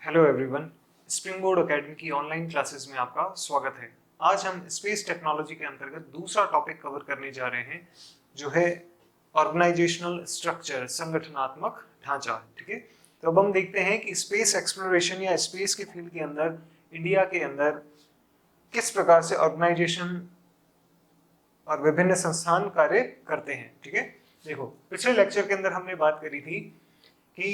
Hello everyone, spring board academy की online classes में आपका स्वागत है। आज हम स्पेस टेक्नोलॉजी के अंतर्गत दूसरा टॉपिक कवर करने जा रहे हैं, जो है ऑर्गेनाइजेशनल स्ट्रक्चर, संगठनात्मक ढांचा। ठीक है, तो अब हम देखते हैं कि स्पेस एक्सप्लोरेशन या स्पेस के फील्ड के अंदर इंडिया के अंदर किस प्रकार से ऑर्गेनाइजेशन और विभिन्न संस्थान कार्य करते हैं। ठीक है, देखो पिछले लेक्चर के अंदर हमने बात करी थी कि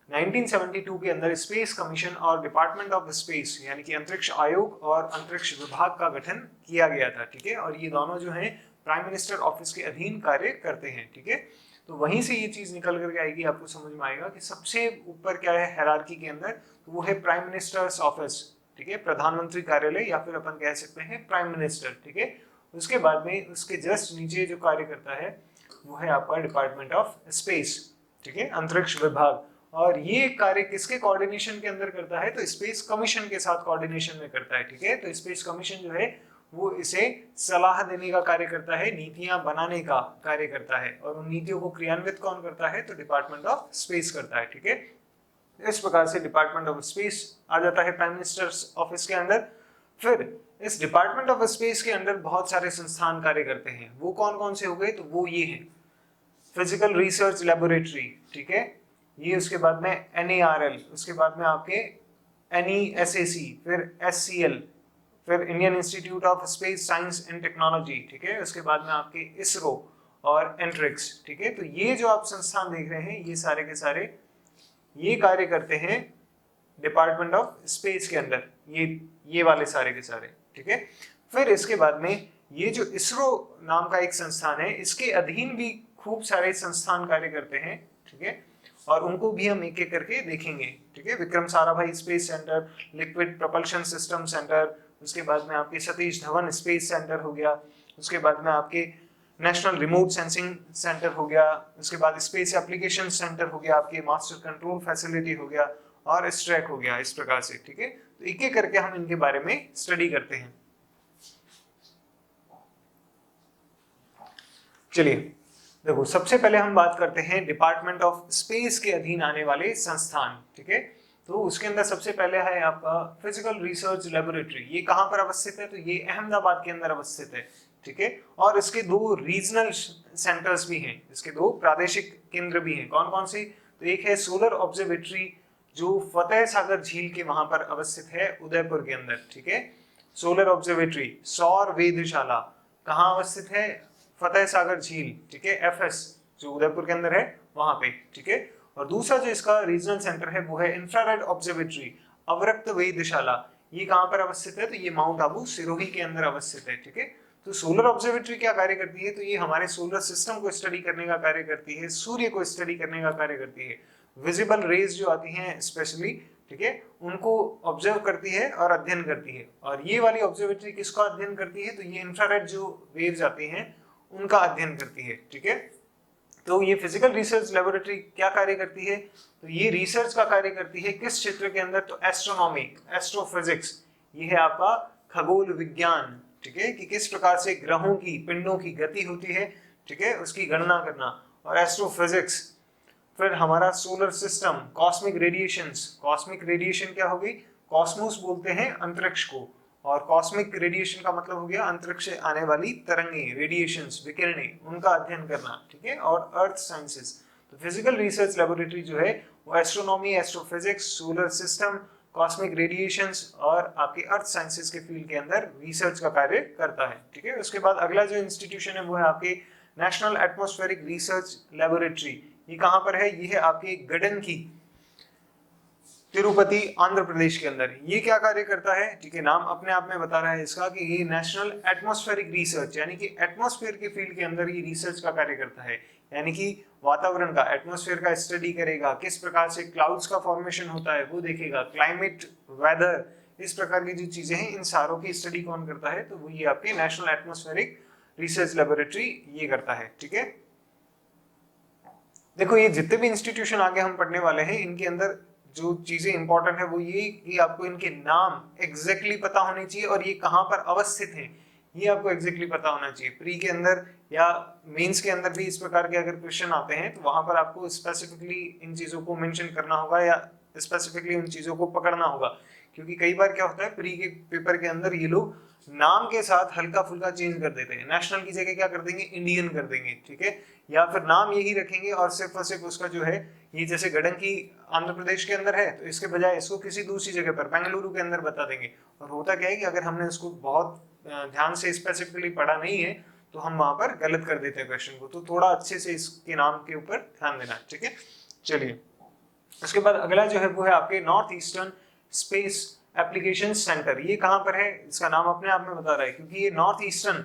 1972 के अंदर स्पेस कमीशन और डिपार्टमेंट ऑफ स्पेस यानी कि अंतरिक्ष आयोग और अंतरिक्ष विभाग का गठन किया गया था। ठीक है, और ये दोनों जो हैं प्राइम मिनिस्टर ऑफिस के अधीन कार्य करते हैं। ठीक है, तो वहीं से ये चीज निकल करके आएगी, आपको समझ में आएगा कि सबसे ऊपर क्या है हायरार्की के अंदर, तो वो है प्राइम मिनिस्टर्स ऑफिस। ठीक है, प्रधानमंत्री कार्यालय या फिर अपन कह सकते हैं प्राइम मिनिस्टर। ठीक है, उसके बाद में उसके जस्ट नीचे जो कार्य करता है वो है आपका डिपार्टमेंट ऑफ स्पेस। ठीक है, अंतरिक्ष विभाग। और ये कार्य किसके कोऑर्डिनेशन के अंदर करता है, तो स्पेस कमीशन के साथ कोऑर्डिनेशन में करता है। ठीक है, तो स्पेस कमीशन जो है वो इसे सलाह देने का कार्य करता है, नीतियां बनाने का कार्य करता है, और उन नीतियों को क्रियान्वित कौन करता है, तो डिपार्टमेंट ऑफ स्पेस करता है। ठीक है, इस प्रकार से डिपार्टमेंट ऑफ स्पेस आ जाता है प्राइम मिनिस्टर्स ऑफिस के अंदर। फिर इस डिपार्टमेंट ऑफ स्पेस के अंदर बहुत सारे संस्थान कार्य करते हैं। वो कौन कौन से हो गए, तो वो ये हैं, फिजिकल रिसर्च लेबोरेटरी। ठीक है, ये उसके बाद में NARL, उसके बाद में आपके NESAC, फिर SCL, फिर Indian institute of space science and technology. ठीक है, उसके बाद में आपके इसरो और एंट्रिक्स। ठीक है, तो ये जो आप संस्थान देख रहे हैं, ये सारे के सारे ये कार्य करते हैं डिपार्टमेंट ऑफ स्पेस के अंदर, ये वाले सारे के सारे। ठीक है, फिर इसके बाद में ये जो इसरो नाम का एक संस्थान है, इसके अधीन भी खूब सारे संस्थान कार्य करते हैं। ठीक है, और उनको भी हम एक एक करके देखेंगे। ठीक है, Vikram Sarabhai space centre, liquid propulsion system centre, उसके बाद में आपके सतीश धवन स्पेस सेंटर हो गया, उसके बाद में आपके नेशनल रिमोट सेंसिंग सेंटर हो गया, उसके बाद स्पेस एप्लीकेशन सेंटर हो गया, आपके मास्टर कंट्रोल फैसिलिटी हो गया, और स्ट्रैक हो गया। इस प्रकार से ठीक है, तो एक एक करके हम इनके बारे में स्टडी करते हैं। चलिए देखो, सबसे पहले हम बात करते हैं डिपार्टमेंट ऑफ स्पेस के अधीन आने वाले संस्थान। ठीक है, तो उसके अंदर सबसे पहले है आपका फिजिकल रिसर्च लेबोरेटरी। ये कहां पर अवस्थित है, तो ये अहमदाबाद के अंदर अवस्थित है। ठीक है, और इसके दो रीजनल सेंटर्स भी हैं, इसके दो प्रादेशिक केंद्र भी हैं। कौन कौन से, तो एक है सोलर ऑब्जर्वेटरी जो फतेह सागर झील के वहां पर अवस्थित है, उदयपुर के अंदर। ठीक है, सोलर ऑब्जर्वेटरी, सौर वेधशाला कहाँ अवस्थित है, फतेह सागर झील। ठीक है, FS जो उदयपुर के अंदर है वहां पे। ठीक है, और दूसरा जो इसका रीजनल सेंटर है वो है इंफ्रारेड ऑब्जर्वेटरी, अवरक्त वेधशाला। ये कहां पर अवस्थित है, तो ये माउंट आबू सिरोही के अंदर अवस्थित है। ठीक है, तो सोलर ऑब्जर्वेटरी क्या कार्य करती है, तो ये हमारे सोलर सिस्टम को स्टडी करने का कार्य करती है, सूर्य को स्टडी करने का कार्य करती है, विजिबल रेज जो आती हैं स्पेशली, ठीक है, उनको ऑब्जर्व करती है और अध्ययन करती है। और ये वाली ऑब्जर्वेटरी किसका अध्ययन करती है, तो ये इंफ्रारेड जो वेव्स आती हैं उनका अध्ययन करती है। ठीक है, तो ये फिजिकल रिसर्च लेबोरेटरी क्या कार्य करती है, तो ये रिसर्च का कार्य करती है किस क्षेत्र के अंदर, तो एस्ट्रोनॉमी, एस्ट्रोफिजिक्स, ये है आपका खगोल विज्ञान। ठीक है, कि किस प्रकार से ग्रहों की, पिंडों की गति होती है, ठीक है, उसकी गणना करना। और एस्ट्रोफिजिक्स, फिर हमारा solar system, cosmic radiations. Cosmic radiation क्या होगी, कॉस्मोस बोलते हैं अंतरिक्ष को, और कॉस्मिक रेडिएशन का मतलब हो गया अंतरिक्ष से आने वाली तरंगें, रेडिएशंस, विकिरणें, उनका अध्ययन करना। ठीक है, और अर्थ साइंसेस। तो फिजिकल रिसर्च लेबोरेटरी जो है वो astronomy, astrophysics, solar system, cosmic radiations और आपके अर्थ साइंसेस के फील्ड के अंदर रिसर्च का कार्य करता है। ठीक है, उसके बाद अगला जो इंस्टीट्यूशन है वो है आपके नेशनल एटमॉस्फेरिक रिसर्च लेबोरेटरी। ये कहां पर है, ये है आपके गडन की, तिरुपति, आंध्र प्रदेश के अंदर। ये क्या कार्य करता है, ठीक है, नाम अपने आप में बता रहा है इसका कि ये नेशनल एटमॉस्फेरिक रिसर्च यानी कि एटमॉस्फेयर के फील्ड के अंदर ये रिसर्च का कार्य करता है। यानी कि वातावरण का, एटमॉस्फेयर का स्टडी करेगा, किस प्रकार से क्लाउड्स का फॉर्मेशन होता है वो देखेगा, क्लाइमेट, वेदर, इस प्रकार की जो चीजें हैं इन सारों की स्टडी कौन करता है, तो वो ये आपके नेशनल एटमॉस्फेरिक रिसर्च लेबोरेटरी ये करता है। ठीक है, देखो ये जितने भी इंस्टीट्यूशन आगे हम पढ़ने वाले हैं इनके अंदर जो चीजें इंपॉर्टेंट है वो ये कि आपको इनके नाम एग्जैक्टली पता होने चाहिए और ये कहां पर अवस्थित हैं ये आपको एग्जैक्टली पता होना चाहिए। प्री के अंदर या मेंस के अंदर भी इस प्रकार के अगर क्वेश्चन आते हैं तो वहां पर आपको स्पेसिफिकली इन चीजों को मेंशन करना होगा या स्पेसिफिकली उन चीजों को पकड़ना होगा, क्योंकि कई बार क्या होता है प्री के पेपर के अंदर ये लोग नाम के साथ हल्का फुल्का चेंज कर देते हैं, नेशनल की जगह क्या कर देंगे इंडियन कर देंगे, ठीक है, या फिर नाम यही रखेंगे और सिर्फ उसका जो है ये जैसे गडंकी आंध्र प्रदेश के अंदर है तो इसके बजाय इसको किसी दूसरी जगह पर बेंगलुरु के अंदर बता देंगे। और होता क्या है कि अगर हमने उसको बहुत ध्यान से स्पेसिफिकली पढ़ा नहीं है तो हम वहां पर गलत कर देते हैं क्वेश्चन को, तो थोड़ा अच्छे से इसके नाम के ऊपर ध्यान देना, ठीक है। चलिए उसके बाद अगला जो है वो है आपके north eastern space application centre. ये कहां पर है, इसका नाम अपने आप में बता रहा है, क्योंकि ये नॉर्थ ईस्टर्न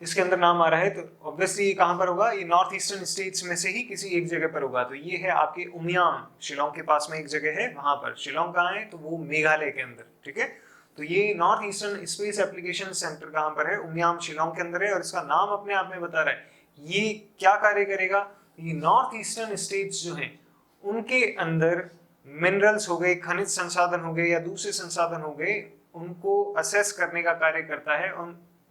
इसके अंदर नाम आ रहा है तो ऑब्वियसली ये कहां पर होगा, ये नॉर्थ ईस्टर्न स्टेट्स में से ही किसी एक जगह पर होगा। तो ये है आपके उमियाम, शिलोंग के पास में एक जगह है वहां पर। शिलोंग कहाँ है, तो वो मेघालय के अंदर, ठीक है। तो ये north eastern space application centre कहां पर है, उमियाम शिलोंग के अंदर है, और इसका नाम अपने आप में बता रहा है। ये क्या कार्य करेगा, ये नॉर्थ ईस्टर्न स्टेट्स जो हैं उनके अंदर मिनरल्स हो गए, खनिज संसाधन हो गए या दूसरे संसाधन हो गए, उनको असेस करने का कार्य करता है,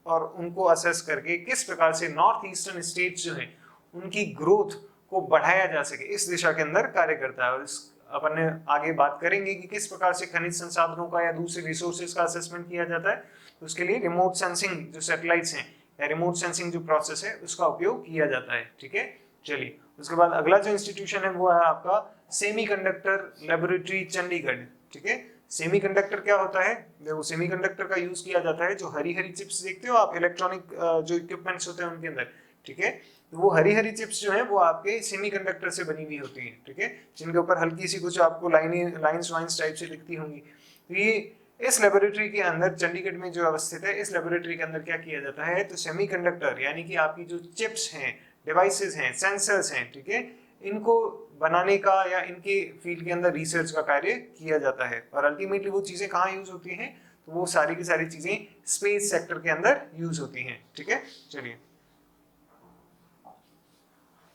और उनको असेस करके किस प्रकार से नॉर्थ ईस्टर्न स्टेट्स जो हैं उनकी ग्रोथ को बढ़ाया जा सके, इस दिशा के अंदर कार्य करता है। और इस अपन ने आगे बात करेंगे कि किस प्रकार से खनिज संसाधनों का या दूसरे रिसोर्सेज का असेसमेंट किया जाता है। तो उसके लिए रिमोट सेंसिंग जो सैटेलाइट्स हैं या रिमोट सेंसिंग जो प्रोसेस है उसका उपयोग किया जाता है, ठीक है। चलिए उसके बाद अगला जो इंस्टीट्यूशन है वो है आपका सेमीकंडक्टर लेबोरेटरी चंडीगढ़, ठीक है। सेमीकंडक्टर क्या होता है, देखो सेमीकंडक्टर का यूज किया जाता है, जो हरी हरी चिप्स देखते हो आप इलेक्ट्रॉनिक जो इक्विपमेंट्स होते हैं उनके अंदर, ठीक है। तो वो हरी हरी चिप्स जो है वो आपके सेमीकंडक्टर से बनी हुई होती हैं, ठीक है, जिनके ऊपर हल्की सी कुछ आपको लाइंस वाइंस टाइप से दिखती होंगी। तो ये इस लेबोरेटरी के अंदर चंडीगढ़ में जो अवस्थित है, इस लेबोरेटरी के अंदर क्या किया जाता है, तो सेमीकंडक्टर यानी कि आपकी जो चिप्स हैं, डिवाइसेस हैं, सेंसर्स हैं, ठीक है, इनको बनाने का या इनके फील्ड के अंदर रिसर्च का कार्य किया जाता है। और अल्टीमेटली वो चीजें कहाँ यूज होती हैं, तो वो सारी की सारी चीजें स्पेस सेक्टर के अंदर यूज होती हैं, ठीक है। चलिए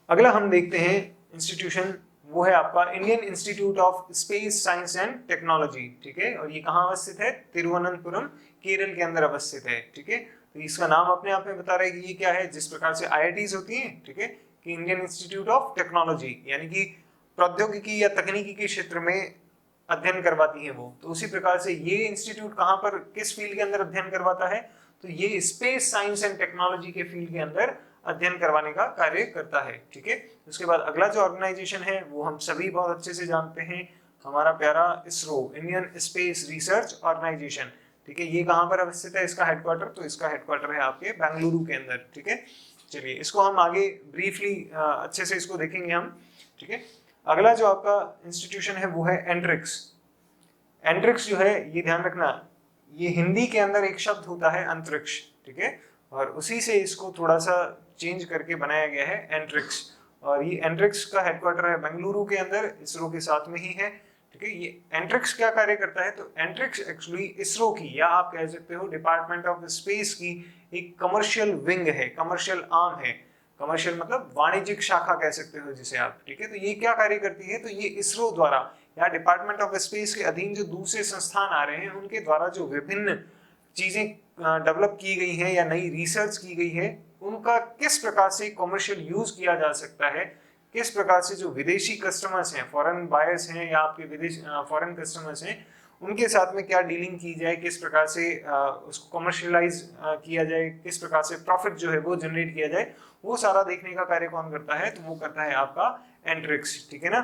अगला हम देखते हैं इंस्टीट्यूशन, वो है आपका Indian institute of space science and technology, ठीक है। और ये कहाँ अवस्थित है, तिरुवनंतपुरम केरल के अंदर अवस्थित है, ठीक है। तो इसका नाम अपने आप में बता रहा है कि ये क्या है, जिस प्रकार से IITs होती हैं, ठीक है, कि इंडियन इंस्टीट्यूट ऑफ टेक्नोलॉजी यानी कि प्रौद्योगिकी या तकनीकी के क्षेत्र में अध्ययन करवाती है वो, तो उसी प्रकार से ये इंस्टीट्यूट कहाँ पर किस फील्ड के अंदर अध्ययन करवाता है, तो ये स्पेस साइंस एंड टेक्नोलॉजी के फील्ड के अंदर अध्ययन करवाने का कार्य करता है, ठीक है। उसके बाद अगला जो ऑर्गेनाइजेशन है वो हम सभी बहुत अच्छे से जानते हैं, हमारा प्यारा ISRO, Indian space research organisation, ठीक है। ये कहाँ पर अवस्थित है इसका हेडक्वार्टर, तो इसका हेडक्वार्टर है आपके बेंगलुरु के अंदर, ठीक है। चलिए इसको हम आगे ब्रीफली अच्छे से इसको देखेंगे हम, ठीक है। अगला जो आपका इंस्टीट्यूशन है वो है एंट्रिक्स। एंट्रिक्स जो है ये ध्यान रखना, ये हिंदी के अंदर एक शब्द होता है अंतरिक्ष, ठीक है, और उसी से इसको थोड़ा सा चेंज करके बनाया गया है एंट्रिक्स। और ये एंट्रिक्स का हेडक्वार्टर है बेंगलुरु के अंदर, इसरो के साथ में ही है, ठीक है। ये एंट्रिक्स क्या कार्य करता है, तो एंट्रिक्स एक्चुअली इसरो की या आप कह सकते हो डिपार्टमेंट ऑफ स्पेस की एक कमर्शियल विंग है, कमर्शियल आर्म है। कमर्शियल मतलब वाणिज्यिक शाखा कह सकते हो जिसे आप, ठीक है। तो ये क्या कार्य करती है, तो ये इसरो द्वारा या डिपार्टमेंट ऑफ स्पेस के अधीन जो दूसरे संस्थान आ रहे हैं उनके द्वारा जो विभिन्न चीजें डेवलप की गई हैं या नई रिसर्च की गई है, उनका किस प्रकार से कमर्शियल यूज किया जा सकता है, किस प्रकार से जो विदेशी कस्टमर्स हैं, फॉरेन बायर्स हैं या आपके विदेश फॉरेन कस्टमर्स हैं, उनके साथ में क्या डीलिंग की जाए, किस प्रकार से उसको कमर्शियलाइज किया जाए, किस प्रकार से प्रॉफिट जो है वो जनरेट किया जाए, वो सारा देखने का कार्य कौन करता है, तो वो करता है आपका एंट्रिक्स, ठीक है ना।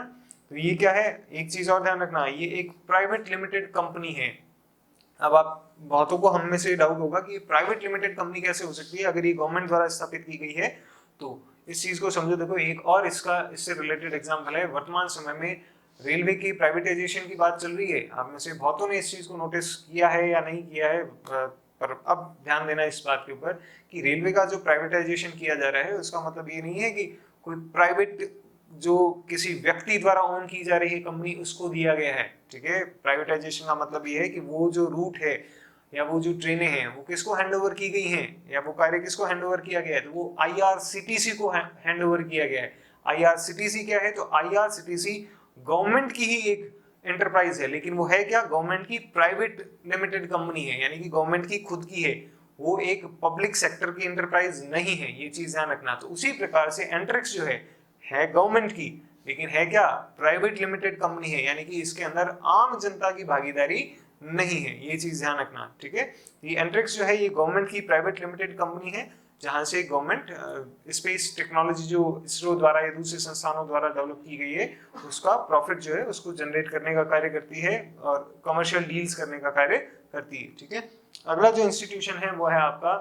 तो ये क्या है, एक चीज और ध्यान रखना, ये एक प्राइवेट लिमिटेड कंपनी है। अब आप बहुतों को हम में से डाउट होगा कि प्राइवेट लिमिटेड कंपनी कैसे हो सकती है अगर ये गवर्नमेंट द्वारा स्थापित की गई है, तो इस चीज को समझो। देखो एक और इसका इससे रिलेटेड एग्जांपल है, वर्तमान समय में रेलवे की प्राइवेटाइजेशन की बात चल रही है, आप में से बहुतों ने इस चीज को नोटिस किया है या नहीं किया है, पर अब ध्यान देना इस बात के ऊपर कि रेलवे का जो प्राइवेटाइजेशन किया जा रहा है उसका मतलब ये नहीं है कि कोई प्राइवेट जो किसी व्यक्ति द्वारा ओन की जा रही है कंपनी उसको दिया गया है, ठीक है। प्राइवेटाइजेशन का मतलब ये है कि वो जो रूट है या वो जो ट्रेनें हैं वो किसको हैंडओवर की गई हैं या वो कार्य किसको हैंडओवर किया गया है, तो वो IRCTC को हैंडओवर किया गया है। IRCTC क्या है, तो IRCTC गवर्नमेंट की ही एक एंटरप्राइज है, लेकिन वो है क्या, गवर्नमेंट की प्राइवेट लिमिटेड कंपनी है, यानी कि गवर्नमेंट की खुद की है, वो एक पब्लिक सेक्टर की एंटरप्राइज नहीं है, ये चीज ध्यान रखना। तो उसी प्रकार से एंट्रिक्स जो है गवर्नमेंट की, लेकिन है क्या, प्राइवेट लिमिटेड कंपनी है, यानी कि इसके अंदर आम जनता की भागीदारी नहीं है, ये चीज ध्यान रखना, ठीक है। ये एंट्रिक्स जो है ये गवर्नमेंट की प्राइवेट लिमिटेड कंपनी है, जहां से गवर्नमेंट स्पेस टेक्नोलॉजी जो इसरो द्वारा या दूसरे संस्थानों द्वारा डेवलप की गई है उसका प्रॉफिट जो है उसको जनरेट करने का कार्य करती है और कमर्शियल डील्स करने का कार्य करती है, ठीक है। अगला जो इंस्टीट्यूशन है वो है आपका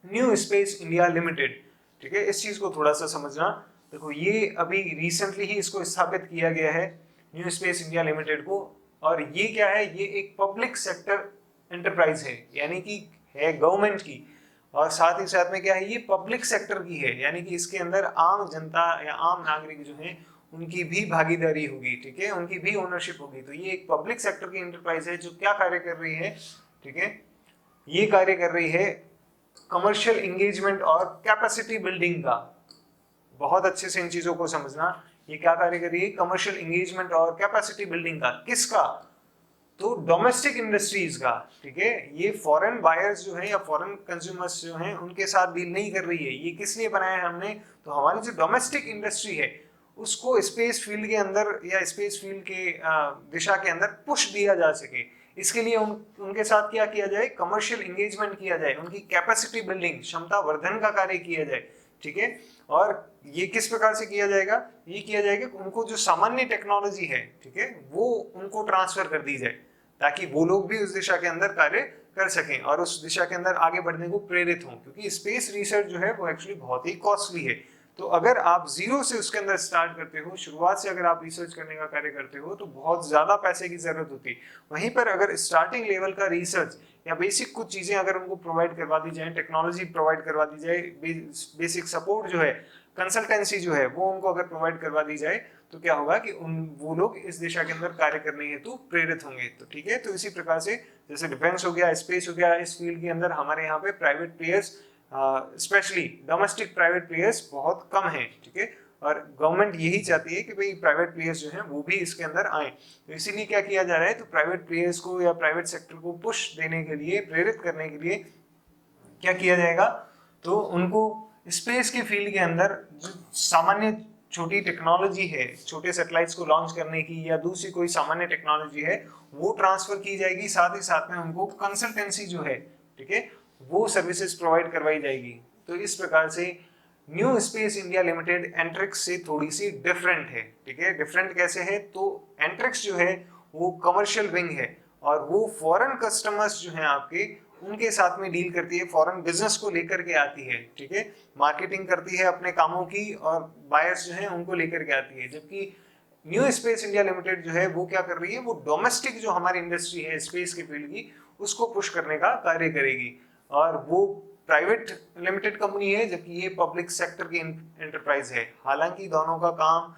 न्यू स्पेस इंडिया लिमिटेड, ठीक है। इस चीज को थोड़ा सा समझना, देखो ये अभी रिसेंटली ही इसको स्थापित किया गया है न्यू स्पेस इंडिया लिमिटेड को, और ये क्या है, ये एक पब्लिक सेक्टर एंटरप्राइज है, यानी कि है गवर्नमेंट की, और साथ ही साथ में क्या है, ये पब्लिक सेक्टर की है, यानी कि इसके अंदर आम जनता या आम नागरिक जो है उनकी भी भागीदारी होगी, ठीक है, उनकी भी ओनरशिप होगी। तो ये एक पब्लिक सेक्टर की एंटरप्राइज है जो क्या कार्य कर रही है, ठीक है, ये कार्य कर रही है कमर्शियल एंगेजमेंट और कैपेसिटी बिल्डिंग का। बहुत अच्छे से इन चीजों को समझना, ये क्या कार्य कर रही है, कमर्शियल एंगेजमेंट और कैपेसिटी बिल्डिंग का। किसका, तो डोमेस्टिक इंडस्ट्रीज का, ठीक है। ये फॉरेन बायर्स जो है या फॉरेन कंज्यूमर्स जो हैं उनके साथ डील नहीं कर रही है। ये किस लिए बनाया है हमने, तो हमारी जो डोमेस्टिक इंडस्ट्री है उसको स्पेस फील्ड के अंदर या स्पेस फील्ड के दिशा के अंदर पुश दिया जा सके, इसके लिए उनके साथ क्या किया जाए, कमर्शियल एंगेजमेंट किया जाए, उनकी कैपेसिटी बिल्डिंग, क्षमता वर्धन का कार्य किया जाए, ठीक है। और ये किस प्रकार से किया जाएगा, ये किया जाएगा उनको जो सामान्य टेक्नोलॉजी है, ठीक है, वो उनको ट्रांसफर कर दी जाए ताकि वो लोग भी उस दिशा के अंदर कार्य कर सकें और उस दिशा के अंदर आगे बढ़ने को प्रेरित हों, क्योंकि स्पेस रिसर्च जो है वो एक्चुअली बहुत ही कॉस्टली है। तो अगर आप जीरो से उसके अंदर स्टार्ट करते हो, शुरुआत से अगर आप रिसर्च करने का कार्य करते हो तो बहुत ज्यादा पैसे की जरूरत होती है। वहीं पर अगर स्टार्टिंग लेवल का रिसर्च या बेसिक कुछ चीजें अगर उनको प्रोवाइड करवा दी जाए, टेक्नोलॉजी प्रोवाइड करवा दी जाए, बेसिक सपोर्ट जो है, कंसल्टेंसी जो है वो उनको अगर प्रोवाइड करवा दी जाए तो क्या होगा कि वो लोग इस दिशा के अंदर कार्य करने हेतु प्रेरित होंगे। तो ठीक है, तो इसी प्रकार से जैसे डिफेंस हो गया, स्पेस हो गया, इस फील्ड के अंदर हमारे यहाँ पे private players, specially domestic private players बहुत कम हैं, ठीक है। और गवर्नमेंट यही चाहती है कि भाई प्राइवेट प्लेयर्स जो हैं वो भी इसके अंदर आए। तो इसीलिए क्या किया जा रहा है, तो प्राइवेट प्लेयर्स को या प्राइवेट सेक्टर को पुश देने के लिए, प्रेरित करने के लिए क्या किया जाएगा, तो उनको स्पेस के फील्ड के अंदर जो सामान्य छोटी टेक्नोलॉजी है, छोटे सैटेलाइट्स को लॉन्च करने की या दूसरी कोई सामान्य टेक्नोलॉजी है वो ट्रांसफर की जाएगी, साथ ही साथ में उनको कंसल्टेंसी जो है, ठीक है, वो सर्विसेज प्रोवाइड करवाई जाएगी। तो इस प्रकार से new space India limited Antrix से थोड़ी सी डिफरेंट है, ठीक है। डिफरेंट कैसे है, तो एंट्रिक्स जो है वो कमर्शियल विंग है और वो फॉरेन कस्टमर्स जो हैं आपके, उनके साथ में डील करती है, फॉरेन बिजनेस को लेकर के आती है, ठीक है, मार्केटिंग करती है अपने कामों की और बायर्स जो हैं उनको लेकर के आती है। जबकि न्यू स्पेस इंडिया लिमिटेड जो है वो क्या कर रही है, वो डोमेस्टिक जो हमारी इंडस्ट्री है स्पेस के फील्ड की, उसको पुश करने का कार्य करेगी। और वो प्राइवेट लिमिटेड कंपनी है जबकि ये पब्लिक सेक्टर की एंटरप्राइज है। हालांकि दोनों का काम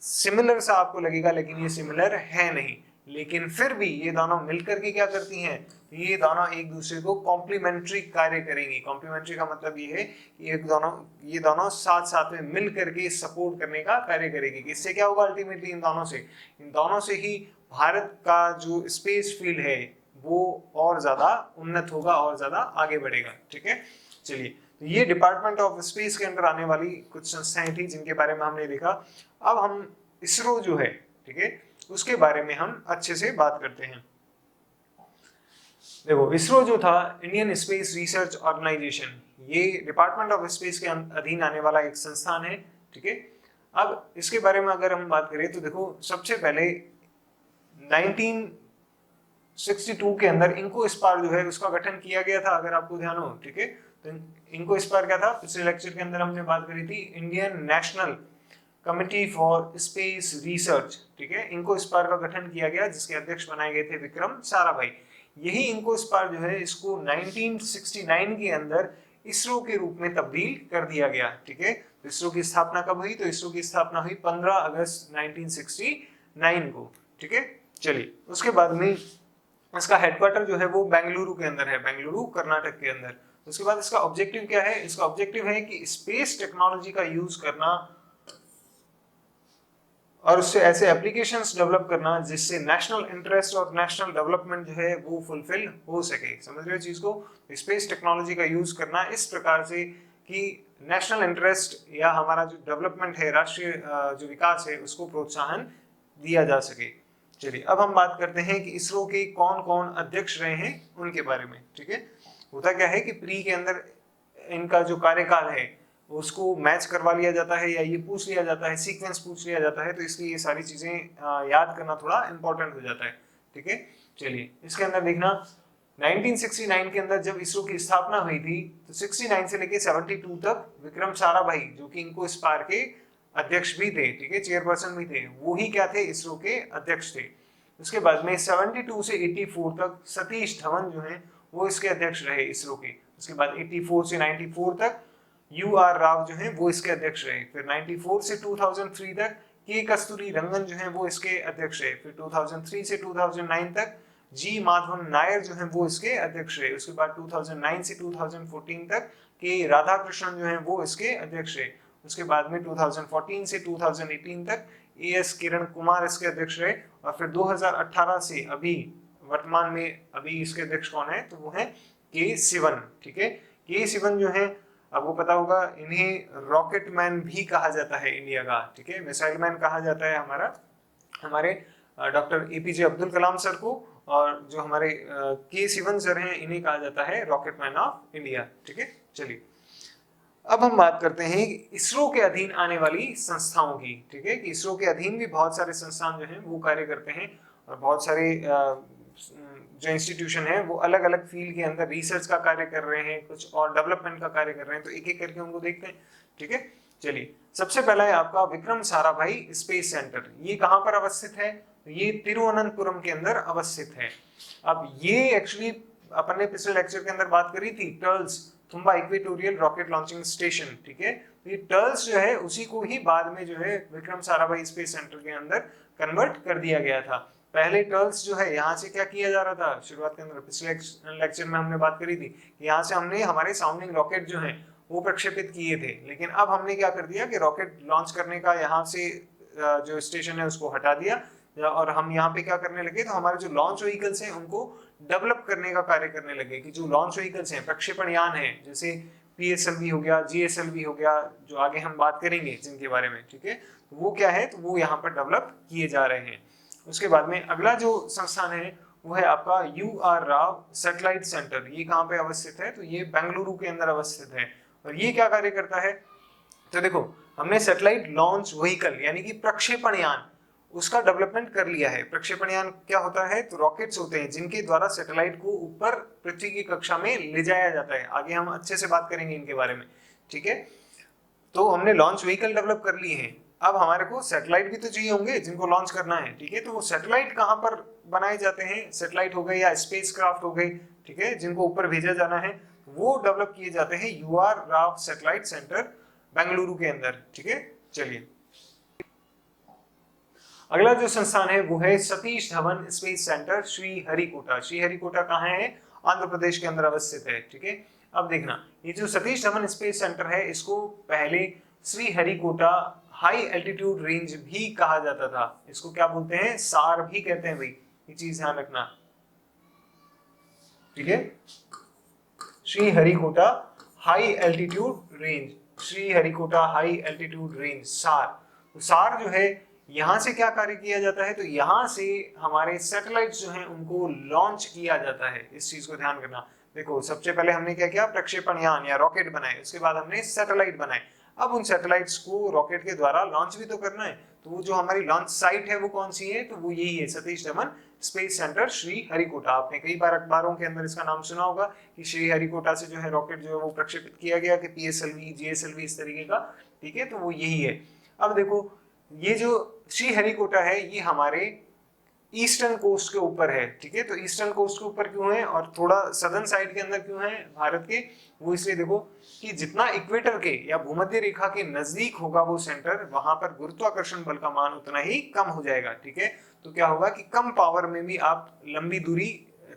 सिमिलर सा आपको लगेगा, लेकिन ये सिमिलर है नहीं, लेकिन फिर भी ये दोनों मिलकर के क्या करती हैं, ये दोनों एक दूसरे को कॉम्प्लीमेंट्री कार्य करेंगी। कॉम्प्लीमेंट्री का मतलब ये है कि ये दोनों साथ साथ में मिल करके सपोर्ट करने का कार्य करेगी। इससे क्या होगा, अल्टीमेटली इन दोनों से ही भारत का जो स्पेस फील्ड है वो और ज्यादा उन्नत होगा और ज्यादा आगे बढ़ेगा, ठीक है। चलिए, तो ये डिपार्टमेंट ऑफ स्पेस के अंदर आने वाली कुछ संस्थाएं थी जिनके बारे में हमने देखा। अब हम इसरो जो है, ठीक है, उसके बारे में हम अच्छे से बात करते हैं। देखो, इसरो जो था, इंडियन स्पेस रिसर्च ऑर्गेनाइजेशन, ये डिपार्टमेंट ऑफ स्पेस के अधीन आने वाला एक संस्थान है, ठीक है। अब इसके बारे में अगर हम बात करें तो देखो, सबसे पहले 1962 के अंदर इनको स्पार जो है उसका गठन किया गया था, अगर आपको ध्यान हो, ठीक है। तो इनको स्पार क्या था, पिछले लेक्चर के अंदर हमने बात करी थी, Indian national committee for space research, ठीक है। इनको स्पार का गठन किया गया जिसके अध्यक्ष बनाए गए थे विक्रम साराभाई। यही इनको स्पार जो है इसको 1969 के अंदर इसरो के रूप में तब्दील कर दिया गया, ठीक है। तो इसरो की स्थापना कब हुई, तो इसरो की स्थापना हुई 15 अगस्त 1969 को, ठीक है। चलिए, उसके बाद में इसका हेडक्वार्टर जो है वो बेंगलुरु के अंदर है, बेंगलुरु कर्नाटक के अंदर। उसके बाद इसका ऑब्जेक्टिव क्या है, इसका ऑब्जेक्टिव है कि स्पेस टेक्नोलॉजी का यूज करना और उससे ऐसे एप्लीकेशंस डेवलप करना जिससे नेशनल इंटरेस्ट और नेशनल डेवलपमेंट जो है वो फुलफिल हो सके। समझ रहे हो चीज को, स्पेस टेक्नोलॉजी का यूज करना इस प्रकार से कि नेशनल इंटरेस्ट या हमारा जो डेवलपमेंट है, राष्ट्रीय जो विकास है, उसको प्रोत्साहन दिया जा सके। चलिए अब हम बात करते हैं कि इसरो के कौन कौन अध्यक्ष रहे हैं उनके बारे में। ठीक है, होता क्या है कि प्री के अंदर इनका जो कार्यकाल है उसको मैच करवा लिया जाता है, या ये पूछ लिया जाता है, सीक्वेंस पूछ लिया जाता है, तो इसलिए ये सारी चीजें याद करना थोड़ा इंपॉर्टेंट हो जाता है। ठीक है, चलिए इसके अंदर देखना 1969 के अंदर जब इसरो की स्थापना हुई थी तो 69 से लेके 72 तक विक्रम साराभाई, जो कि इनको इस पार के अध्यक्ष भी थे, ठीक है, चेयरपर्सन भी थे, वो ही क्या थे, इसरो के अध्यक्ष थे। उसके बाद में 72 से 84 तक सतीश धवन जो है वो इसके अध्यक्ष रहे इसरो के। उसके बाद 84 से 94 तक UR राव जो है वो इसके अध्यक्ष रहे। फिर 94 से 2003 तक के कस्तूरी रंगन जो है वो इसके अध्यक्ष रहे। फिर 2003 से 2009 तक जी माधवन नायर जो है वो इसके अध्यक्ष रहे। उसके बाद 2009 से 2014 तक के राधाकृष्णन जो है वो इसके अध्यक्ष रहे। उसके बाद में 2014 से 2018 तक AS किरण कुमार इसके अध्यक्ष रहे। और फिर 2018 से अभी वर्तमान में अभी इसके अध्यक्ष कौन है, तो वो है के सिवन। ठीक है, के सिवन जो है आपको पता होगा, इन्हें रॉकेट मैन भी कहा जाता है इंडिया का। ठीक है, मिसाइल मैन कहा जाता है हमारे doctor APJ Abdul Kalam sir को, और जो हमारे के सिवन सर हैं इन्हें कहा जाता है रॉकेट मैन ऑफ इंडिया। ठीक है, चलिए अब हम बात करते हैं इसरो के अधीन आने वाली संस्थाओं की। ठीक है, कि इसरो के अधीन भी बहुत सारे संस्थान जो हैं वो कार्य करते हैं, और बहुत सारे जो इंस्टीट्यूशन है वो अलग अलग फील्ड के अंदर रिसर्च का कार्य कर रहे हैं, कुछ और डेवलपमेंट का कार्य कर रहे हैं, तो एक एक करके उनको देखते हैं। ठीक है, चलिए सबसे पहला है आपका विक्रम साराभाई स्पेस सेंटर। ये कहाँ पर अवस्थित है, ये तिरुवनंतपुरम के अंदर अवस्थित है। अब ये एक्चुअली अपन ने पिछले लेक्चर के अंदर बात करी थी टर्ल्स तुम्बा इक्वेटोरियल रॉकेट लॉन्चिंग स्टेशन। ठीक है, तो ये टर्ल्स जो है उसी को ही बाद में जो है विक्रम साराभाई स्पेस सेंटर के अंदर कन्वर्ट कर दिया गया था। पहले टर्ल्स जो है यहाँ से क्या किया जा रहा था शुरुआत के अंदर, पिछले लेक्चर में हमने बात करी थी कि यहाँ से हमने हमारे साउंडिंग रॉकेट जो है वो प्रक्षेपित किए थे। लेकिन अब हमने क्या कर दिया कि रॉकेट लॉन्च करने का यहाँ से जो स्टेशन है उसको हटा दिया, और हम यहाँ पे क्या करने लगे, तो हमारे जो लॉन्च व्हीकल्स हैं उनको डेवलप करने का कार्य करने लगे। कि जो लॉन्च व्हीकल्स हैं, प्रक्षेपण यान है, जैसे PSLV हो गया, GSLV हो गया, जो आगे हम बात करेंगे जिनके बारे में। ठीक है, तो वो क्या है, तो वो यहाँ पर डेवलप किए जा रहे हैं। उसके बाद में अगला जो संस्थान है वो है आपका UR राव सैटेलाइट सेंटर। ये कहाँ पे अवस्थित है, तो ये बेंगलुरु के अंदर अवस्थित है। और ये क्या कार्य करता है, तो देखो हमने सैटेलाइट लॉन्च व्हीकल यानी कि प्रक्षेपण यान उसका डेवलपमेंट कर लिया है। प्रक्षेपण यान क्या होता है, तो रॉकेट्स होते हैं जिनके द्वारा सैटेलाइट को ऊपर पृथ्वी की कक्षा में ले जाया जाता है। आगे हम अच्छे से बात करेंगे इनके बारे में। ठीक है, तो हमने लॉन्च व्हीकल डेवलप कर लिए हैं, अब हमारे को सैटेलाइट भी तो चाहिए होंगे जिनको लॉन्च करना है। ठीक है, तो वो सैटेलाइट कहाँ पर बनाए जाते हैं, सैटेलाइट हो गए या स्पेसक्राफ्ट हो गए, ठीक है, जिनको ऊपर भेजा जाना है, वो डेवलप किए जाते हैं UR Rao satellite centre Bengaluru के अंदर। ठीक है, चलिए अगला जो संस्थान है वो है सतीश धवन स्पेस सेंटर श्रीहरिकोटा। श्रीहरिकोटा कहाँ है, आंध्र प्रदेश के अंदर अवस्थित है। ठीक है, अब देखना ये जो सतीश धवन स्पेस सेंटर है इसको पहले श्रीहरिकोटा हाई एल्टीट्यूड रेंज भी कहा जाता था। इसको क्या बोलते हैं, सार भी कहते हैं भाई, ये चीज ध्यान रखना। ठीक है, Sriharikota high altitude range, Sriharikota high altitude range सार। तो सार जो है यहाँ से क्या कार्य किया जाता है, तो यहाँ से हमारे सैटेलाइट्स जो हैं उनको लॉन्च किया जाता है। इस चीज को ध्यान करना। देखो सबसे पहले हमने क्या किया, प्रक्षेपण यान या रॉकेट बनाए, उसके बाद हमने सैटेलाइट बनाए। अब उन सैटेलाइट्स को रॉकेट के द्वारा लॉन्च भी तो करना है, तो वो जो हमारी लॉन्च साइट है वो कौन सी है, तो वो यही है सतीश धवन स्पेस सेंटर श्रीहरिकोटा। आपने कई बार अखबारों के अंदर इसका नाम सुना होगा कि श्रीहरिकोटा से जो है रॉकेट जो है वो प्रक्षेपित किया गया, कि PSLV GSLV इस तरीके का। ठीक है, तो वो यही है। अब देखो ये जो श्रीहरिकोटा है ये हमारे ईस्टर्न कोस्ट के ऊपर है। ठीक है, तो ईस्टर्न कोस्ट के ऊपर क्यों है और थोड़ा सदर्न साइड के अंदर क्यों है भारत के, वो इसलिए देखो कि जितना इक्वेटर के या भूमध्य रेखा के नजदीक होगा वो सेंटर, वहां पर गुरुत्वाकर्षण बल का मान उतना ही कम हो जाएगा। ठीक है, तो क्या होगा कि कम पावर में भी आप लंबी दूरी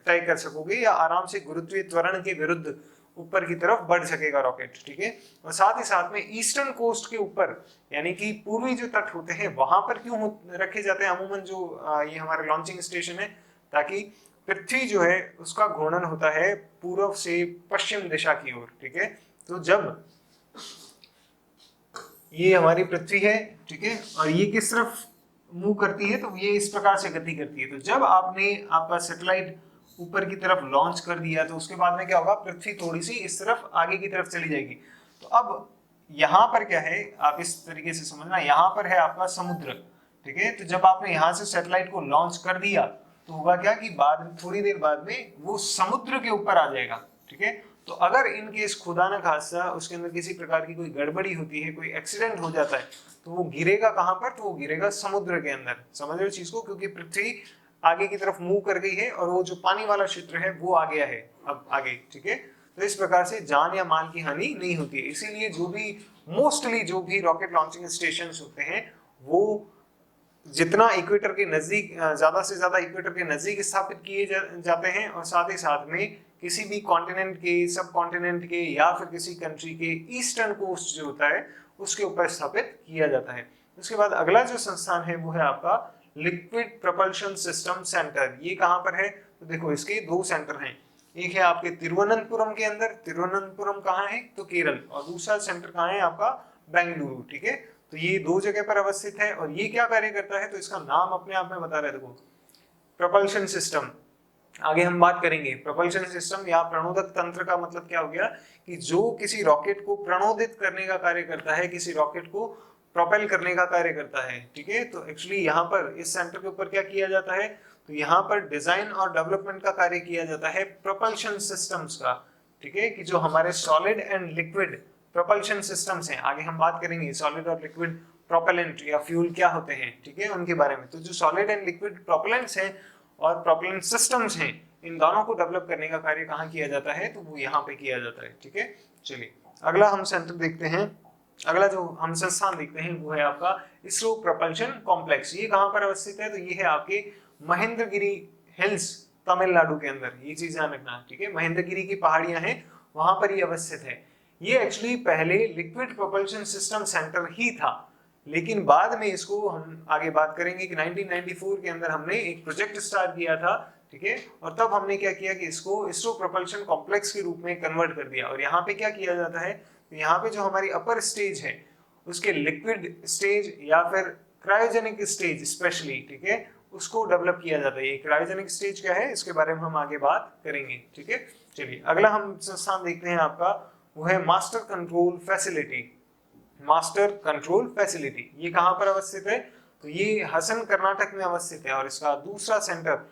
तय कर सकोगे या आराम से गुरुत्वीय त्वरण के विरुद्ध ऊपर की तरफ बढ़ सकेगा रॉकेट। ठीक है, और साथ ही साथ में ईस्टर्न कोस्ट के ऊपर यानी कि पूर्वी जो तट होते हैं वहां पर क्यों रखे जाते हैं अमूमन जो ये हमारे लॉन्चिंग स्टेशन है, ताकि पृथ्वी जो है उसका घूर्णन होता है पूर्व से पश्चिम दिशा की ओर। ठीक है, तो जब ये हमारी पृथ्वी है, ठीक है, और ये किस तरफ मूव करती है, तो ये इस प्रकार से गति करती है। तो जब आपने आपका सैटेलाइट ऊपर की तरफ लॉन्च कर दिया तो उसके बाद में क्या होगा, पृथ्वी थोड़ी सी इस तरफ आगे की तरफ चली जाएगी। तो अब यहाँ पर क्या है, आप इस तरीके से समझना, यहाँ पर है आपका समुद्र, ठीक है। तो जब आपने यहाँ से सैटेलाइट को लॉन्च कर दिया तो होगा क्या कि बाद थोड़ी देर बाद में वो समुद्र के ऊपर आ जाएगा, ठीक है। तो अगर इन केस खुदा न खास्ता उसके अंदर किसी प्रकार की कोई गड़बड़ी होती है, कोई एक्सीडेंट हो जाता है, तो वो गिरेगा कहाँ पर, तो वो गिरेगा समुद्र के अंदर। समझ रहे हो चीज को, क्योंकि पृथ्वी आगे की तरफ मूव कर गई है और वो जो पानी वाला क्षेत्र है वो आ गया है अब आगे, ठीक है। तो इस प्रकार से जान या माल की हानि नहीं होती है। इसीलिए जो भी मोस्टली जो भी रॉकेट लॉन्चिंग स्टेशन होते हैं वो जितना इक्वेटर के नजदीक, ज्यादा से ज्यादा इक्वेटर के नजदीक स्थापित किए जाते हैं, और साथ ही साथ में किसी भी कॉन्टिनेंट के, सब कॉन्टिनेंट के, या फिर किसी कंट्री के ईस्टर्न कोस्ट जो होता है उसके ऊपर स्थापित किया जाता है। उसके बाद अगला जो संस्थान है वो है आपका लिक्विड प्रपल्शन सिस्टम सेंटर। ये कहाँ पर है, तो देखो इसके दो सेंटर हैं। एक है आपके तिरुवनंतपुरम के अंदर, तिरुवनंतपुरम कहाँ है, तो केरल, और दूसरा सेंटर कहाँ है आपका, बेंगलुरु, ठीक है। तो ये दो जगह पर अवस्थित है। और ये क्या कार्य करता है, तो इसका नाम अपने आप में बता रहे, देखो प्रपल्शन सिस्टम। आगे हम बात करेंगे प्रपल्शन सिस्टम या प्रणोदक तंत्र का मतलब क्या हो गया, कि जो किसी रॉकेट को प्रणोदित करने का कार्य करता है, किसी रॉकेट को प्रोपेल करने का कार्य करता है, ठीक है। तो एक्चुअली यहाँ पर इस सेंटर के ऊपर क्या किया जाता है, तो यहाँ पर डिजाइन और डेवलपमेंट का कार्य किया जाता है प्रोपल्शन सिस्टम्स का, ठीक है, कि जो हमारे solid and liquid propulsion systems हैं। आगे हम बात करेंगे सॉलिड और लिक्विड प्रोपेलेंट या फ्यूल क्या होते हैं, ठीक है, उनके बारे में। तो जो सॉलिड एंड लिक्विड प्रोपेलेंट्स हैं और प्रोपेलेंट सिस्टम्स हैं, इन दोनों को डेवलप करने का कार्य कहाँ किया जाता है, तो वो यहाँ पे किया जाता है, ठीक है। चलिए अगला हम सेंटर देखते हैं, अगला जो हम संस्थान देखते हैं वो है आपका इसरो प्रोपल्शन कॉम्प्लेक्स। ये कहाँ पर अवस्थित है, तो ये है आपके महेंद्रगिरी हिल्स, तमिलनाडु के अंदर। ये चीज ध्यान रखना, ठीक है, महेंद्रगिरी की पहाड़ियां हैं वहां पर ये अवस्थित है। ये एक्चुअली पहले लिक्विड प्रोपल्शन सिस्टम सेंटर ही था, लेकिन बाद में इसको हम आगे बात करेंगे कि 1994 के अंदर हमने एक प्रोजेक्ट स्टार्ट किया था, ठीक है, और तब हमने क्या किया कि इसको इसरो प्रोपल्शन कॉम्प्लेक्स के रूप में कन्वर्ट कर दिया। और यहाँ पे क्या किया जाता है, तो यहाँ पे जो हमारी अपर स्टेज है उसके लिक्विड स्टेज या फिर क्रायोजेनिक स्टेज स्पेशली, ठीक है, उसको डेवलप किया जाता है। ये क्रायोजेनिक स्टेज क्या है इसके बारे में हम आगे बात करेंगे, ठीक है। चलिए अगला हम संस्थान देखते हैं आपका, वो है master control facility. Master control facility ये कहाँ पर अवस्थित है, तो ये हसन कर्नाटक में अवस्थित है, और इसका दूसरा सेंटर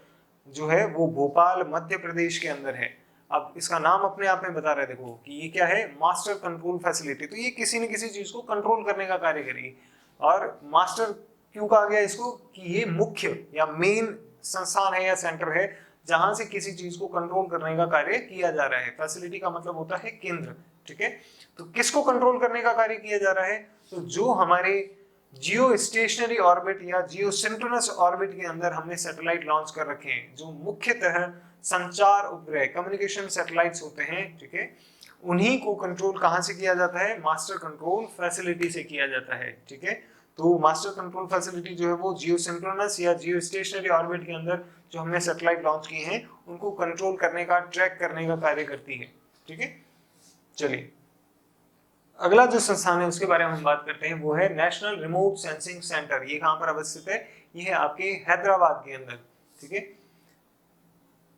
जो है वो भोपाल मध्य प्रदेश के अंदर है। अब इसका नाम अपने आप में बता रहे, देखो कि ये क्या है, मास्टर कंट्रोल फैसिलिटी। तो ये किसी न किसी चीज को कंट्रोल करने का कार्य करेगी। और मास्टर क्यों कहा गया इसको, कि ये मुख्य या मेन संस्थान है या सेंटर है जहां से किसी चीज को कंट्रोल करने का कार्य किया जा रहा है। फैसिलिटी का मतलब होता है केंद्र, ठीक है। तो किसको कंट्रोल करने का कार्य किया जा रहा है, तो जो हमारे जियो स्टेशनरी ऑर्बिट या जियो सिंक्रोनस ऑर्बिट के अंदर हमने सैटेलाइट लॉन्च कर रखे हैं, जो मुख्यतः संचार उपग्रह कम्युनिकेशन सैटेलाइट्स होते हैं, ठीक है, उन्हीं को कंट्रोल कहां से किया जाता है, मास्टर कंट्रोल फैसिलिटी से किया जाता है, ठीक है। तो मास्टर कंट्रोल फैसिलिटी जो है वो जियो सिंक्रोनस या जियो स्टेशनरी ऑर्बिट के अंदर जो हमने सैटेलाइट लॉन्च किए हैं उनको कंट्रोल करने का, ट्रैक करने का कार्य करती है, ठीक है। चलिए अगला जो संस्थान है उसके बारे में हम बात करते हैं, वो है नेशनल रिमोट सेंसिंग सेंटर। ये कहाँ पर अवस्थित है, ये है आपके हैदराबाद के अंदर, ठीक है।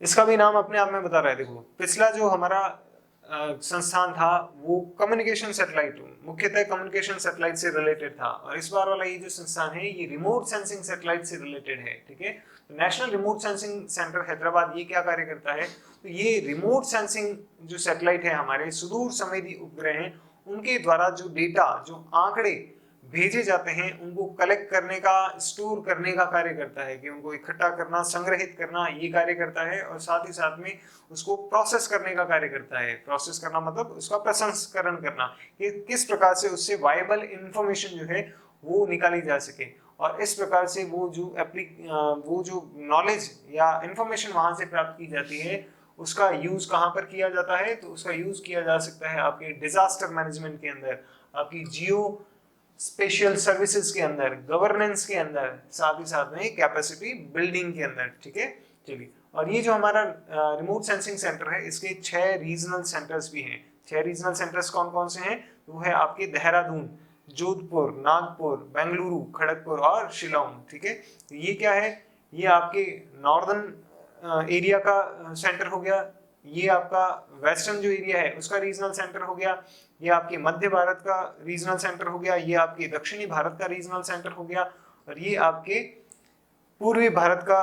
इसका भी नाम अपने आप में बता रहा है। देखो पिछला जो हमारा संस्थान था वो कम्युनिकेशन सैटेलाइट, मुख्यतः कम्युनिकेशन सैटेलाइट से रिलेटेड था, और इस बार वाला ये जो संस्थान है ये रिमोट सेंसिंग सैटेलाइट से रिलेटेड है, ठीक है। तो national remote sensing centre Hyderabad ये क्या कार्य करता है, तो ये रिमोट सेंसिंग जो सैटेलाइट है हमारे सुदूर संवेदी उपग्रह हैं उनके द्वारा जो डेटा, जो आंकड़े भेजे जाते हैं उनको कलेक्ट करने का, स्टोर करने का कार्य करता है, कि उनको इकट्ठा करना, संग्रहित करना, ये कार्य करता है। और साथ ही साथ में उसको प्रोसेस करने का कार्य करता है। प्रोसेस करना मतलब उसका प्रसंस्करण करना, कि किस प्रकार से उससे वायबल इंफॉर्मेशन जो है वो निकाली जा सके, और इस प्रकार से वो जो नॉलेज या इंफॉर्मेशन वहां से प्राप्त की जाती है उसका यूज कहाँ पर किया जाता है, तो उसका यूज किया जा सकता है आपके डिजास्टर मैनेजमेंट के अंदर, आपकी जियो स्पेशल सर्विसेज के अंदर, गवर्नेंस के अंदर, साथ ही साथ में कैपेसिटी बिल्डिंग के अंदर, ठीक है। चलिए और ये जो हमारा रिमोट सेंसिंग सेंटर है इसके 6 रीजनल सेंटर्स भी हैं। 6 रीजनल सेंटर्स कौन कौन से हैं, वो है आपके देहरादून, जोधपुर, नागपुर, बेंगलुरु, खड़गपुर और शिलोंग। ठीक है, तो ये क्या है, ये आपके नॉर्दर्न एरिया का सेंटर हो गया, ये आपका वेस्टर्न जो एरिया है उसका रीजनल सेंटर हो गया, ये आपके मध्य भारत का रीजनल सेंटर हो गया, ये आपके दक्षिणी भारत का रीजनल सेंटर हो गया, और ये आपके पूर्वी भारत का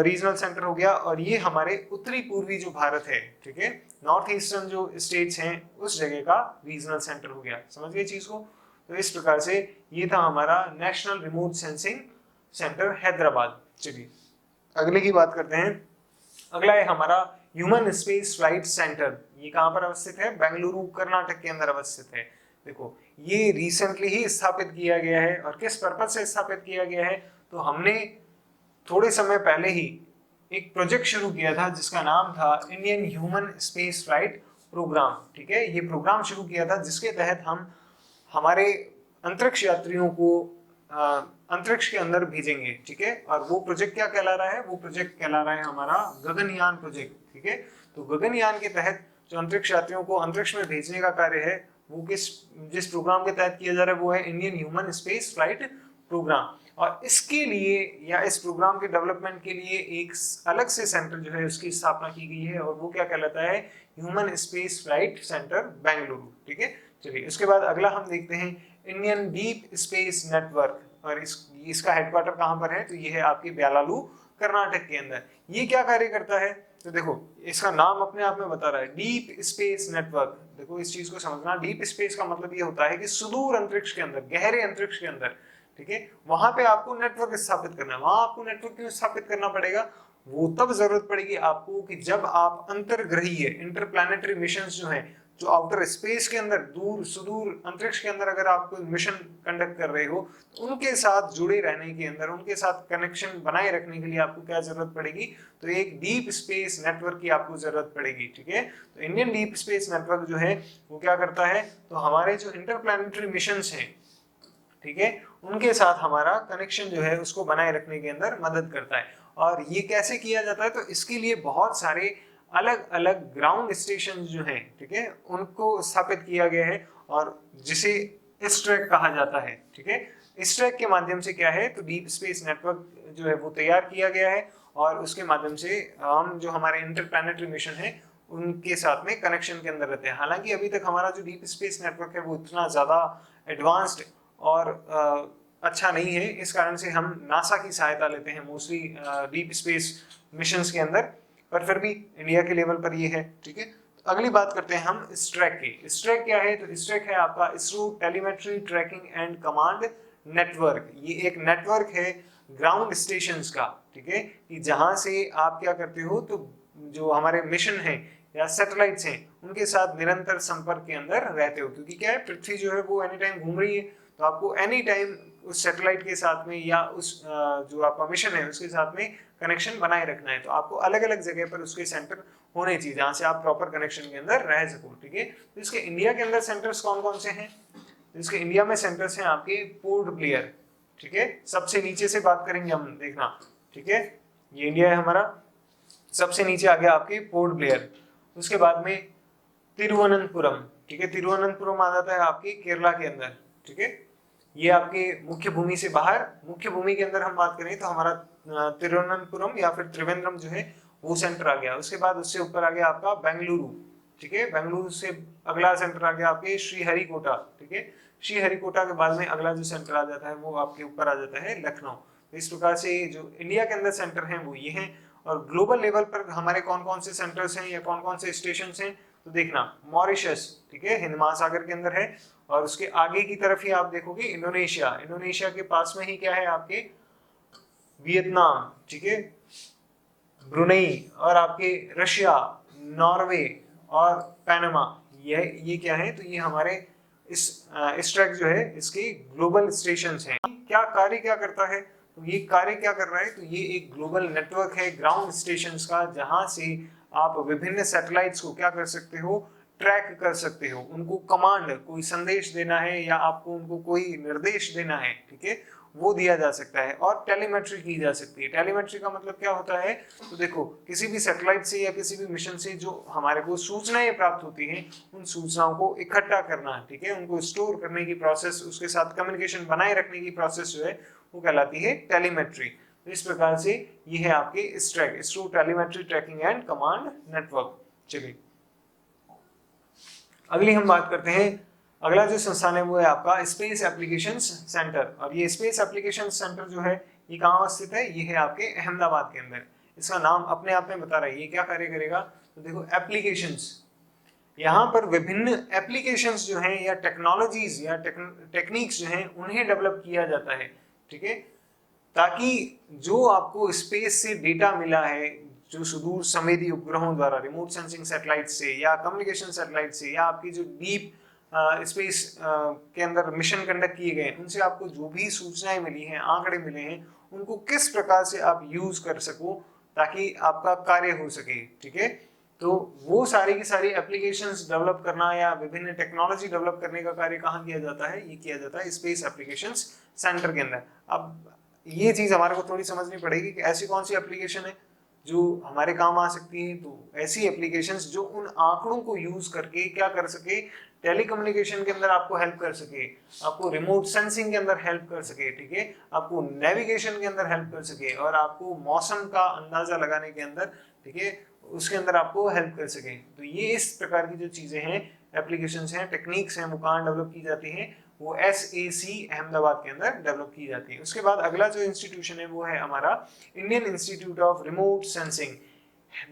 रीजनल सेंटर हो गया, और ये हमारे उत्तरी पूर्वी जो भारत है, ठीक है, नॉर्थ ईस्टर्न जो स्टेट्स हैं उस जगह का रीजनल सेंटर हो गया। समझ गए चीज को? तो इस प्रकार से ये था हमारा national remote sensing centre Hyderabad. चलिए अगले की बात करते हैं। अगला है हमारा ह्यूमन स्पेस फ्लाइट सेंटर। ये कहाँ पर अवस्थित है? बेंगलुरु, कर्नाटक के अंदर अवस्थित है। देखो ये रिसेंटली ही स्थापित किया गया है, और किस पर्पज से स्थापित किया गया है, तो हमने थोड़े समय पहले ही एक प्रोजेक्ट शुरू किया था जिसका नाम था Indian human space flight programme. ठीक है, ये प्रोग्राम शुरू किया था जिसके तहत हम हमारे अंतरिक्ष यात्रियों को अंतरिक्ष के अंदर भेजेंगे। ठीक है, और वो प्रोजेक्ट क्या कहला रहा है? वो प्रोजेक्ट कहला रहा है हमारा गगनयान प्रोजेक्ट। ठीक है, तो गगनयान के तहत जो अंतरिक्ष यात्रियों को अंतरिक्ष में भेजने का कार्य है वो जिस प्रोग्राम के तहत किया जा रहा है वो है Indian human space flight programme. और इसके लिए या इस प्रोग्राम के डेवलपमेंट के लिए एक अलग से सेंटर जो है उसकी स्थापना की गई है, और वो क्या कहलाता है? Human space flight centre Bengaluru. ठीक है, चलिए उसके बाद अगला हम देखते हैं इंडियन डीप स्पेस नेटवर्क, और इसका हेडक्वार्टर कहाँ पर है? तो ये है आपकी बेलालू, कर्नाटक के अंदर। ये क्या कार्य करता है? तो देखो इसका नाम अपने आप में बता रहा है डीप स्पेस नेटवर्क। देखो इस चीज को समझना, डीप स्पेस का मतलब ये होता है कि सुदूर अंतरिक्ष के अंदर, गहरे अंतरिक्ष के अंदर, ठीक है, वहां पे आपको नेटवर्क स्थापित करना है। वहां आपको नेटवर्क क्यों स्थापित करना पड़ेगा? वो तब जरूरत पड़ेगी आपको कि जब आप अंतरग्रहीय इंटरप्लैनेटरी मिशंस जो हैं, जो आउटर स्पेस के अंदर, दूर सुदूर अंतरिक्ष के अंदर अगर आप कोई मिशन कंडक्ट कर रहे हो, तो उनके साथ जुड़े रहने के अंदर, उनके साथ कनेक्शन बनाए रखने के लिए आपको क्या जरूरत पड़ेगी? तो एक डीप स्पेस नेटवर्क की आपको जरूरत पड़ेगी। ठीक है, तो इंडियन डीप स्पेस नेटवर्क जो है वो क्या करता है? तो हमारे जो इंटरप्लैनेटरी मिशंस हैं, ठीक है, उनके साथ हमारा कनेक्शन जो है उसको बनाए रखने के अंदर मदद करता है। और ये कैसे किया जाता है? तो इसके लिए बहुत सारे अलग अलग ग्राउंड स्टेशन जो हैं, ठीक है, उनको स्थापित किया गया है, और जिसे इस-ट्रैक कहा जाता है। ठीक है, इस-ट्रैक के माध्यम से क्या है? तो डीप स्पेस नेटवर्क जो है वो तैयार किया गया है, और उसके माध्यम से हम जो हमारे इंटरप्लैनेटरी मिशन है उनके साथ में कनेक्शन के अंदर रहते हैं। हालांकि अभी तक हमारा जो डीप स्पेस नेटवर्क है वो इतना ज्यादा एडवांस्ड और अच्छा नहीं है, इस कारण से हम नासा की सहायता लेते हैं मोस्टली डीप स्पेस मिशंस के अंदर, पर फिर भी इंडिया के लेवल पर ये है। ठीक है, तो अगली बात करते हैं हम इस-ट्रैक की। इस-ट्रैक क्या है? तो इस-ट्रैक है आपका ISRO telemetry tracking and command network. ये एक नेटवर्क है ग्राउंड स्टेशंस का, ठीक है, कि जहां से आप क्या करते हो, तो जो हमारे मिशन है या सैटेलाइट्स हैं उनके साथ निरंतर संपर्क के अंदर रहते हो, क्योंकि क्या है, पृथ्वी जो है वो एनी टाइम घूम रही है, तो आपको एनी टाइम उस सैटेलाइट के साथ में या उस जो आपका मिशन है उसके साथ में कनेक्शन बनाए रखना है। तो आपको अलग अलग जगह पर उसके सेंटर होने चाहिए जहां से आप प्रॉपर कनेक्शन के अंदर रह सको। ठीक है, तो इसके इंडिया के अंदर सेंटर्स कौन कौन से हैं? तो इसके इंडिया में सेंटर्स हैं आपके पोर्ट ब्लेयर। ठीक है, सबसे नीचे से बात करेंगे हम, देखना। ठीक है, ये इंडिया है हमारा, सबसे नीचे आ गया आपके पोर्ट ब्लेयर, उसके बाद में तिरुवनंतपुरम। ठीक है, तिरुवनंतपुरम आ जाता है आपके केरला के अंदर। ठीक है, ये आपके मुख्य भूमि से बाहर, मुख्य भूमि के अंदर हम बात करें तो हमारा तिरुवनंतपुरम या फिर त्रिवेंद्रम जो है वो सेंटर आ गया। उसके बाद उससे ऊपर आ गया आपका बेंगलुरु। ठीक है, बेंगलुरु से अगला सेंटर आ गया आपके श्रीहरिकोटा। ठीक है, श्रीहरिकोटा के बाद में अगला जो सेंटर आ जाता है वो आपके ऊपर आ जाता है लखनऊ। इस प्रकार से जो इंडिया के अंदर सेंटर हैं वो ये हैं, और ग्लोबल लेवल पर हमारे कौन कौन से सेंटर्स हैं या कौन कौन से स्टेशन हैं, तो देखना मॉरिशस, ठीक है, हिंद महासागर के अंदर है, और उसके आगे की तरफ ही आप देखोगे इंडोनेशिया, इंडोनेशिया के पास में ही क्या है आपके वियतनाम, ठीक है, ब्रुनेई, और आपके रशिया, नॉर्वे और पैनामा, ये क्या है? तो ये हमारे इस ट्रैक जो है इसके ग्लोबल स्टेशंस हैं। क्या कार्य क्या करता है? तो ये कार्य क्या कर रहा है? तो ये एक ग्लोबल नेटवर्क है ग्राउंड स्टेशंस का, जहां से आप विभिन्न सैटेलाइट्स को क्या कर सकते हो? ट्रैक कर सकते हो। उनको कमांड, कोई संदेश देना है या आपको उनको कोई निर्देश देना है, ठीक है, वो दिया जा सकता है और टेलीमेट्री की जा सकती है। टेलीमेट्री का मतलब क्या होता है, तो देखो किसी भी सैटेलाइट से या किसी भी मिशन से जो हमारे को सूचनाएं प्राप्त होती हैं, उन सूचनाओं को इकट्ठा करना, ठीक है, उनको स्टोर करने की प्रोसेस, उसके साथ कम्युनिकेशन बनाए रखने की प्रोसेस जो है वो कहलाती है टेलीमेट्री। तो इस प्रकार से ये है आपके ISTRAC, store telemetry tracking and command network. चलिए अगली हम बात करते हैं, अगला जो संस्थान है वो है आपका स्पेस एप्लीकेशंस सेंटर। और ये स्पेस एप्लीकेशन सेंटर जो है ये कहाँ स्थित है, ये है आपके अहमदाबाद के अंदर। इसका नाम अपने आप में बता रहा है ये क्या कार्य करेगा, तो देखो एप्लीकेशंस, यहाँ पर विभिन्न एप्लीकेशंस जो हैं या टेक्नोलॉजीज या टेक्निक्स जो हैं उन्हें डेवलप किया जाता है, ठीक है, ताकि जो आपको स्पेस से डेटा मिला है, जो सुदूर संवेदी उपग्रहों द्वारा, रिमोट सेंसिंग सैटेलाइट से या कम्युनिकेशन सैटेलाइट से या आपकी जो डीप स्पेस के अंदर मिशन कंडक्ट किए गए, उनसे आपको जो भी सूचनाएं मिली हैं, आंकड़े मिले हैं, उनको किस प्रकार से आप यूज कर सको ताकि आपका कार्य हो सके, ठीक है। तो वो सारी की सारी एप्लीकेशंस डेवलप करना या विभिन्न टेक्नोलॉजी डेवलप करने का कार्य कहाँ किया जाता है, ये किया जाता है स्पेस एप्लीकेशंस सेंटर के अंदर। अब ये चीज हमारे को थोड़ी समझनी पड़ेगी कि ऐसी कौन सी एप्लीकेशन है जो हमारे काम आ सकती है। तो ऐसी एप्लीकेशंस जो उन आंकड़ों को यूज करके क्या कर सके, टेलीकम्युनिकेशन के अंदर आपको हेल्प कर सके, आपको रिमोट सेंसिंग के अंदर हेल्प कर सके, ठीक है, आपको नेविगेशन के अंदर हेल्प कर सके और आपको मौसम का अंदाजा लगाने के अंदर, ठीक है, उसके अंदर आपको हेल्प कर सके। तो ये इस प्रकार की जो चीजें हैं, एप्लीकेशंस हैं, टेक्निक्स हैं, वो कहाँ डेवलप की जाती हैं, वो SAC अहमदाबाद के अंदर डेवलप की जाती है। उसके बाद अगला जो इंस्टीट्यूशन है वो है हमारा Indian institute of remote sensing,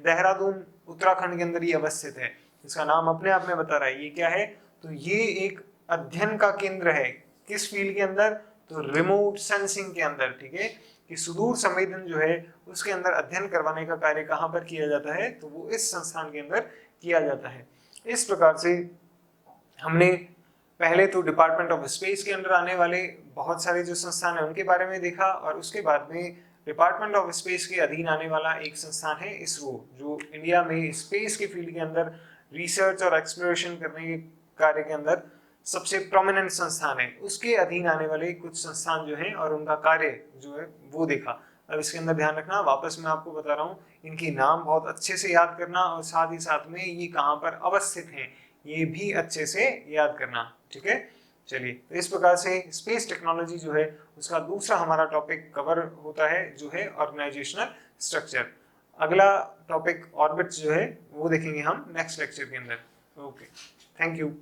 Dehradun Uttarakhand के अंदर ये अवस्थित है। इसका नाम अपने आप में बता रहा है ये क्या है, तो ये एक अध्ययन का केंद्र है, किस फील्ड के अंदर, तो रिमोट सेंसिंग के अंदर, ठीक है, कि सुदूर संवेदन जो है उसके अंदर अध्ययन करवाने का कार्य कहाँ पर किया जाता है, तो वो इस संस्थान के अंदर किया जाता है। इस प्रकार से हमने पहले तो डिपार्टमेंट ऑफ स्पेस के अंदर आने वाले बहुत सारे जो संस्थान है उनके बारे में देखा, और उसके बाद में डिपार्टमेंट ऑफ स्पेस के अधीन आने वाला एक संस्थान है इसरो, जो इंडिया में स्पेस के फील्ड के अंदर रिसर्च और एक्सप्लोरेशन करने के कार्य के अंदर सबसे प्रोमिनेंट संस्थान है। उसके अधीन आने वाले कुछ संस्थान जो हैं और उनका कार्य जो है वो देखा। अब इसके अंदर ध्यान रखना, वापस मैं आपको बता रहा हूँ, इनके नाम बहुत अच्छे से याद करना और साथ ही साथ में ये कहाँ पर अवस्थित हैं ये भी अच्छे से याद करना, ठीक है। चलिए, तो इस प्रकार से स्पेस टेक्नोलॉजी जो है उसका दूसरा हमारा टॉपिक कवर होता है जो है ऑर्गेनाइजेशनल स्ट्रक्चर। अगला टॉपिक ऑर्बिट जो है वो देखेंगे हम नेक्स्ट लेक्चर के अंदर। Okay, thank you.